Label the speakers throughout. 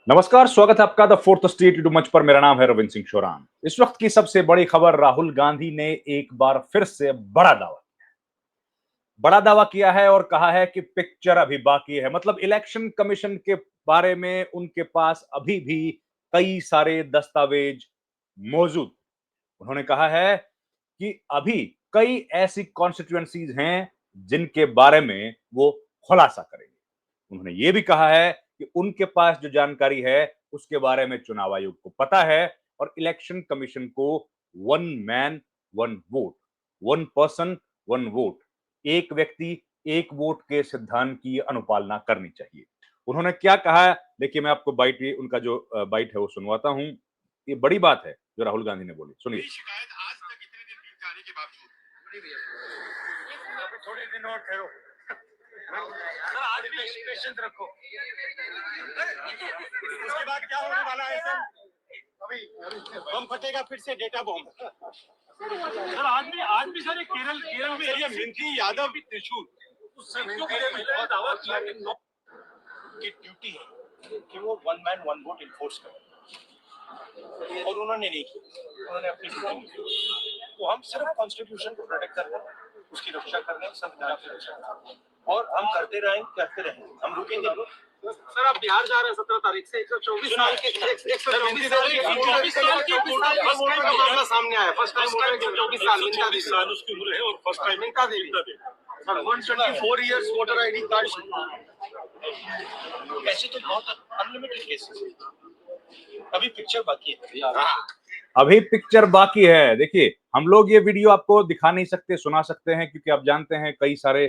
Speaker 1: नमस्कार, स्वागत है आपका द फोर्थ स्टेट यूट्यूब मंच पर। मेरा नाम है रविंद्र सिंह शोरान। इस वक्त की सबसे बड़ी खबर, राहुल गांधी ने एक बार फिर से बड़ा दावा किया है और कहा है कि पिक्चर अभी बाकी है। मतलब इलेक्शन कमीशन के बारे में उनके पास अभी भी कई सारे दस्तावेज मौजूद। उन्होंने कहा है कि अभी कई ऐसी कॉन्स्टिट्यूएंसीज हैं जिनके बारे में वो खुलासा करेंगे। उन्होंने ये भी कहा है कि उनके पास जो जानकारी है उसके बारे में चुनाव आयोग को पता है और इलेक्शन कमीशन को one man one vote, one person one vote, एक व्यक्ति एक वोट के सिद्धांत की अनुपालना करनी चाहिए। उन्होंने क्या कहा है, देखिए मैं आपको उनका जो बाइट है वो सुनवाता हूं। ये बड़ी बात है जो राहुल गांधी ने बोली, सुनिए।
Speaker 2: शिकायत आज तक इतने दिन बीत जाने के बावजूद थोड़े दिन और ठहरो सर, आज भी पेशेंस रखो। उसके बाद क्या होने वाला है सर? अभी बम फटेगा फिर से, डेटा बम। सर आज भी सर केरल केरल में ये मिंत्री यादव भी त्रिशूल बहुत दावा किया कि ड्यूटी है कि वो one man one vote enforce करें और उन्होंने नहीं किया। उन्होंने अपनी ड्यूटी नहीं की। तो हम सिर्फ कॉन्स्टिट्यूशन को प्रोटेक्ट कर रहे हैं, उसकी रक्षा कर रहे हैं, संविधान की रक्षा कर रहे हैं और हम करते रहेंगे, हम रुकेंगे नहीं।
Speaker 3: सर आप बिहार जा रहे हैं 17 तारीख से 124 साल के 124 साल की वोटर का मामला सामने आया। फर्स्ट टाइम वोटर 124 साल मिलता
Speaker 2: 24 साल उसकी उम्र है और फर्स्ट टाइम
Speaker 3: मिलता Devi
Speaker 2: sir 124 years voter ID card. ऐसे तो बहुत अनलिमिटेड केसेस है। अभी पिक्चर बाकी है।
Speaker 1: अभी पिक्चर बाकी है। देखिए, हम लोग ये वीडियो आपको दिखा नहीं सकते, सुना सकते हैं, क्योंकि आप जानते हैं कई सारे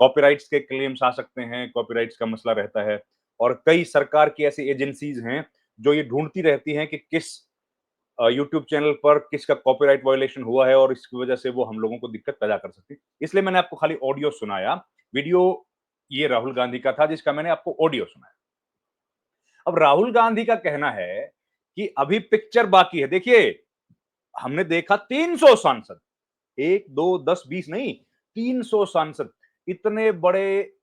Speaker 1: कॉपीराइट्स के क्लेम्स आ सकते हैं, कॉपीराइट्स का मसला रहता है और कई सरकार की ऐसी एजेंसीज हैं जो ये ढूंढती रहती हैं कि किस यूट्यूब चैनल पर किसका कॉपीराइट वायलेशन हुआ है और इसकी वजह से वो हम लोगों को दिक्कत पैदा कर सकती है। इसलिए मैंने आपको खाली ऑडियो सुनाया। वीडियो ये राहुल गांधी का था जिसका मैंने आपको ऑडियो सुनाया। अब राहुल गांधी का कहना है कि अभी पिक्चर बाकी है। देखिए, हमने देखा 300 सांसद, 1 2 10 20 नहीं, 300 सांसद, इतने बड़े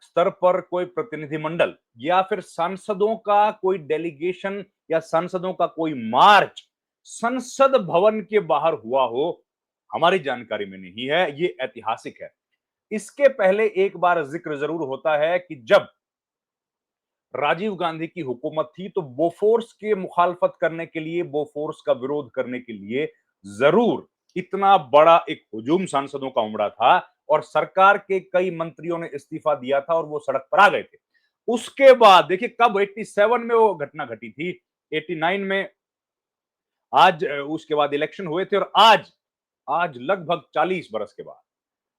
Speaker 1: स्तर पर कोई प्रतिनिधिमंडल या फिर सांसदों का कोई डेलीगेशन या सांसदों का कोई मार्च संसद भवन के बाहर हुआ हो, हमारी जानकारी में नहीं है। ये ऐतिहासिक है। इसके पहले एक बार जिक्र जरूर होता है कि जब राजीव गांधी की हुकूमत थी तो बोफोर्स के मुखालफत करने के लिए, बोफोर्स का विरोध करने के लिए जरूर इतना बड़ा एक हुजूम सांसदों का उमड़ा था और सरकार के कई मंत्रियों ने इस्तीफा दिया था और वो सड़क पर आ गए थे। उसके बाद देखिए कब 87 में वो घटना घटी थी, 89 में, आज उसके बाद इलेक्शन हुए थे और आज लगभग 40 बरस के बाद,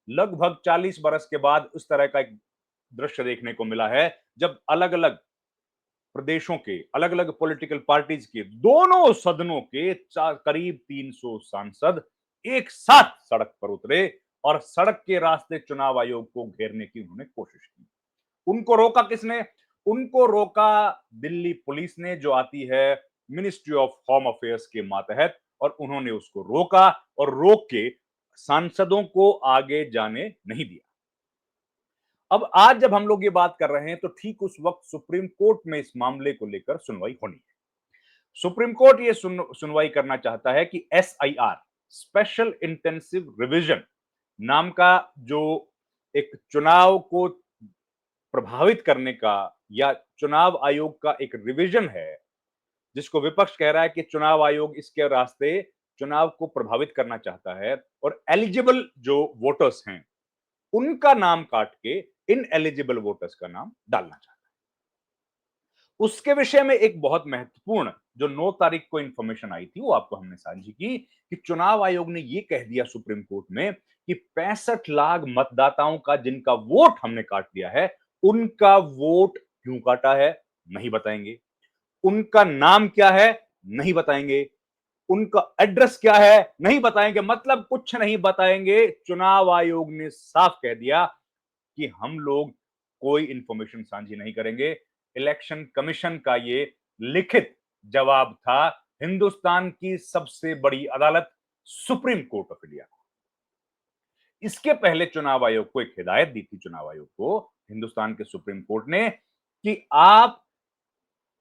Speaker 1: लगभग 40 बरस के बाद उस तरह का एक दृश्य देखने को मिला है जब अलग अलग प्रदेशों के अलग अलग पॉलिटिकल पार्टीज के दोनों सदनों के करीब 300 सांसद एक साथ सड़क पर उतरे और सड़क के रास्ते चुनाव आयोग को घेरने की उन्होंने कोशिश की। उनको रोका किसने? उनको रोका दिल्ली पुलिस ने, जो आती है मिनिस्ट्री ऑफ होम अफेयर्स के मातहत, और उन्होंने उसको रोका और रोक के सांसदों को आगे जाने नहीं दिया। अब आज जब हम लोग ये बात कर रहे हैं तो ठीक उस वक्त सुप्रीम कोर्ट में इस मामले को लेकर सुनवाई होनी है। सुप्रीम कोर्ट ये सुनवाई करना चाहता है कि SIR, स्पेशल इंटेंसिव रिवीजन नाम का जो एक चुनाव को प्रभावित करने का या चुनाव आयोग का एक रिवीजन है, जिसको विपक्ष कह रहा है कि चुनाव आयोग इसके रास्ते चुनाव को प्रभावित करना चाहता है और एलिजिबल जो वोटर्स हैं उनका नाम काट के इन एलिजिबल वोटर्स का नाम डालना चाहता है। उसके विषय में एक बहुत महत्वपूर्ण जो 9 तारीख को इंफॉर्मेशन आई थी वो आपको हमने साझी की कि चुनाव आयोग ने यह कह दिया सुप्रीम कोर्ट में कि 65 लाख मतदाताओं का जिनका वोट हमने काट दिया है, उनका वोट क्यों काटा है नहीं बताएंगे, उनका नाम क्या है नहीं बताएंगे, उनका एड्रेस क्या है नहीं बताएंगे, मतलब कुछ नहीं बताएंगे। चुनाव आयोग ने साफ कह दिया कि हम लोग कोई इंफॉर्मेशन साझी नहीं करेंगे। इलेक्शन कमीशन का ये लिखित जवाब था हिंदुस्तान की सबसे बड़ी अदालत सुप्रीम कोर्ट ऑफ इंडिया। इसके पहले चुनाव आयोग को एक हिदायत दी थी, चुनाव आयोग को हिंदुस्तान के सुप्रीम कोर्ट ने, कि आप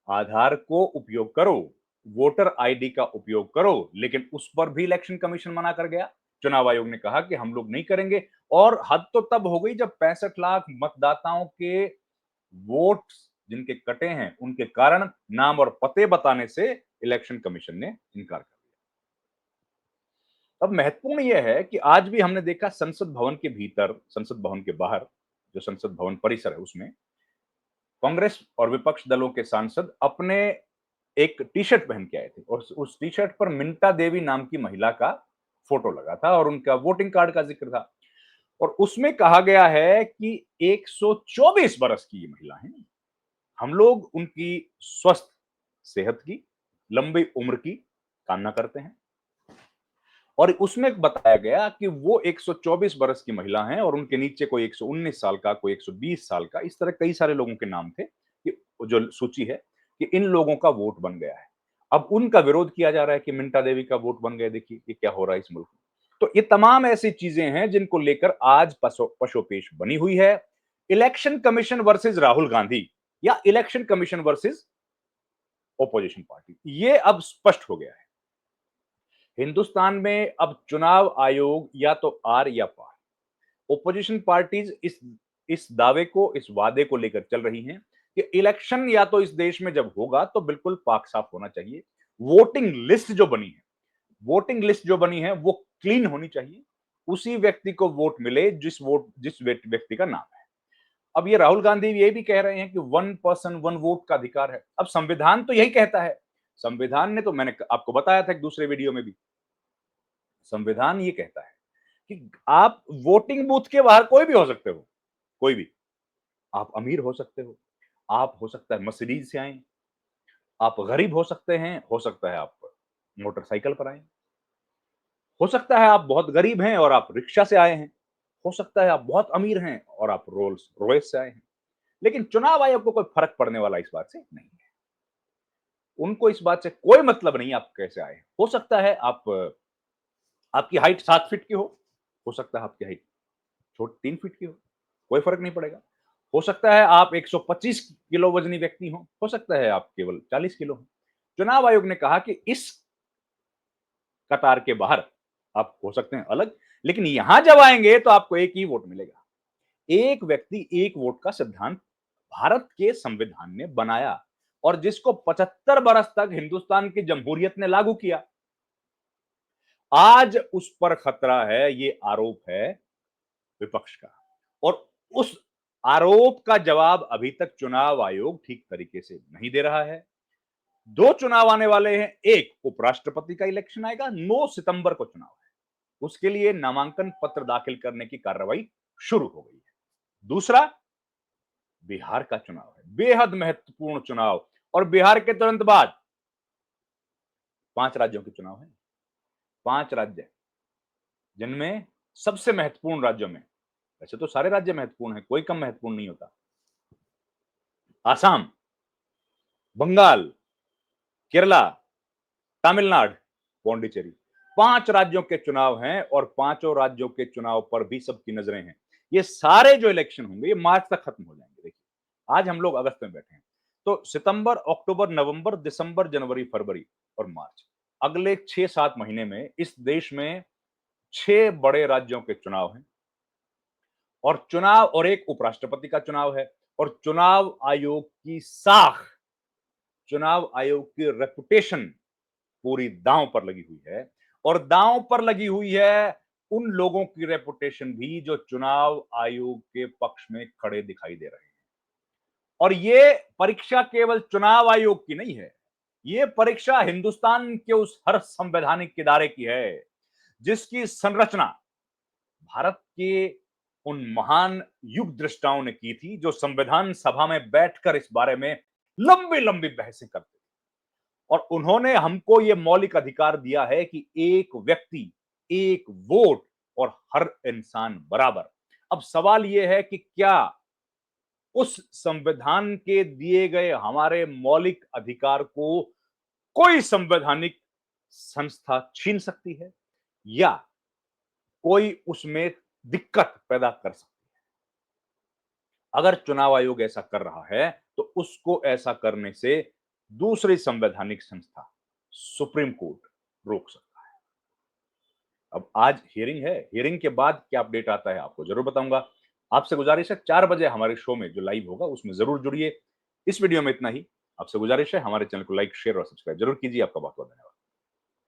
Speaker 1: आधार को उपयोग करो, वोटर आईडी का उपयोग करो, लेकिन उस पर भी इलेक्शन कमीशन मना कर गया। चुनाव आयोग ने कहा कि हम लोग नहीं करेंगे, और हद तो तब हो गई जब 65 लाख मतदाताओं के वोट जिनके कटे हैं, उनके कारण नाम और पते बताने से इलेक्शन कमीशन ने इनकार कर दिया। अब महत्वपूर्ण यह है कि आज भी हमने देखा संसद भवन के भीतर, संसद भवन के बाहर, जो संसद भवन परिसर है, उसमें कांग्रेस और विपक्ष दलों के सांसद अपने एक टी-शर्ट पहन के आए थे, और उस टी-शर्ट पर मिंटा देवी नाम की महिला का फोटो लगा था और उनका वोटिंग कार्ड का जिक्र था। और उसमें कहा गया है कि 124 बरस की ये महिला है। हम लोग उनकी स्वस्थ सेहत की, लंबी उम्र की कामना करते हैं। और उसमें बताया गया कि वो 124 बरस की महिला हैं और उनके नीचे कोई 119 साल का, कोई 120 साल का, इस तरह कई सारे लोगों के नाम थे कि जो सूची है कि इन लोगों का वोट बन गया है। अब उनका विरोध किया जा रहा है कि मिंटा देवी का वोट बन गया, देखिए ये क्या हो रहा है इस मुल्क में। तो ये तमाम ऐसी चीजें हैं जिनको लेकर आज पशोपेश बनी हुई है। Election commission versus Rahul Gandhi या election commission versus opposition party, ये अब स्पष्ट हो गया है। हिंदुस्तान में अब चुनाव आयोग या तो आर या पार। ओपोजिशन पार्टीज इस दावे को, इस वादे को लेकर चल रही हैं कि इलेक्शन या तो इस देश में जब होगा तो बिल्कुल पाक साफ होना चाहिए। वोटिंग लिस्ट जो बनी है, वोटिंग लिस्ट जो बनी है वो क्लीन होनी चाहिए। उसी व्यक्ति को वोट मिले जिस व्यक्ति का नाम है। अब ये राहुल गांधी ये भी कह रहे हैं कि 1 पर्सन 1 वोट का अधिकार है। अब संविधान तो यही कहता है। संविधान ने तो, मैंने आपको बताया था एक दूसरे वीडियो में भी, संविधान ये कहता है कि आप वोटिंग बूथ के बाहर कोई भी हो सकते हो, कोई भी। आप अमीर हो सकते हो, आप हो सकता है मर्सिडीज से आए, आप गरीब हो सकते हैं, हो सकता है आप मोटरसाइकिल पर आए, हो सकता है आप बहुत गरीब हैं और आप रिक्शा से आए हैं, हो सकता है आप बहुत अमीर हैं और आप रोल्स रॉयस से आए हैं। लेकिन चुनाव आयोग को कोई फर्क पड़ने वाला इस बात से नहीं है। उनको इस बात से कोई मतलब नहीं आप कैसे आए। हो सकता है आपकी हाइट 7 फीट की हो सकता है आपकी हाइट 3 फीट की कोई फर्क नहीं पड़ेगा। हो सकता है आप 125 किलो वजनी व्यक्ति हो सकता है आप केवल 40 किलो हो। चुनाव आयोग ने कहा कि इस कतार के बाहर आप हो सकते हैं अलग, लेकिन यहां जब आएंगे तो आपको एक ही वोट मिलेगा। एक व्यक्ति एक वोट का सिद्धांत भारत के संविधान ने बनाया और जिसको 75 बरस तक हिंदुस्तान की जमहूरियत ने लागू किया। आज उस पर खतरा है, ये आरोप है विपक्ष का, और उस आरोप का जवाब अभी तक चुनाव आयोग ठीक तरीके से नहीं दे रहा है। 2 चुनाव आने वाले हैं, एक उपराष्ट्रपति का इलेक्शन आएगा, 9 सितंबर को चुनाव है, उसके लिए नामांकन पत्र दाखिल करने की कार्रवाई शुरू हो गई है। दूसरा बिहार का चुनाव है, बेहद महत्वपूर्ण चुनाव, और बिहार के तुरंत बाद 5 राज्यों के चुनाव है। 5 राज्य, जिनमें सबसे महत्वपूर्ण राज्यों में, वैसे तो सारे राज्य महत्वपूर्ण हैं, कोई कम महत्वपूर्ण नहीं होता, आसाम, बंगाल, केरला, तमिलनाडु, पौंडीचेरी, 5 राज्यों के चुनाव हैं और पांचों राज्यों के चुनाव पर भी सबकी नजरें हैं। ये सारे जो इलेक्शन होंगे ये मार्च तक खत्म हो जाएंगे। देखिए आज हम लोग अगस्त में बैठे हैं, तो सितंबर, अक्टूबर, नवंबर, दिसंबर, जनवरी, फरवरी और मार्च, अगले 6-7 महीने में इस देश में 6 बड़े राज्यों के चुनाव हैं, और चुनाव, और एक उपराष्ट्रपति का चुनाव है, और चुनाव आयोग की साख, चुनाव आयोग की रेपुटेशन पूरी दांव पर लगी हुई है। और दांव पर लगी हुई है उन लोगों की रेपुटेशन भी जो चुनाव आयोग के पक्ष में खड़े दिखाई दे रहे हैं। और ये परीक्षा केवल चुनाव आयोग की नहीं है, ये परीक्षा हिंदुस्तान के उस हर संवैधानिक इदारे की है जिसकी संरचना भारत के उन महान युग दृष्टाओं ने की थी, जो संविधान सभा में बैठकर इस बारे में लंबी लंबी बहसें करते थे। और उन्होंने हमको ये मौलिक अधिकार दिया है कि एक व्यक्ति एक वोट और हर इंसान बराबर। अब सवाल यह है कि क्या उस संविधान के दिए गए हमारे मौलिक अधिकार को कोई संवैधानिक संस्था छीन सकती है, या कोई उसमें दिक्कत पैदा कर सकती है? अगर चुनाव आयोग ऐसा कर रहा है तो उसको ऐसा करने से दूसरी संवैधानिक संस्था सुप्रीम कोर्ट रोक सकता है। अब आज हियरिंग है, हियरिंग के बाद क्या अपडेट आता है आपको जरूर बताऊंगा। आपसे गुजारिश है 4 बजे हमारे शो में जो लाइव होगा उसमें जरूर जुड़िए। इस वीडियो में इतना ही। आपसे गुजारिश है हमारे चैनल को लाइक, शेयर और सब्सक्राइब जरूर कीजिए। आपका बहुत बहुत धन्यवाद।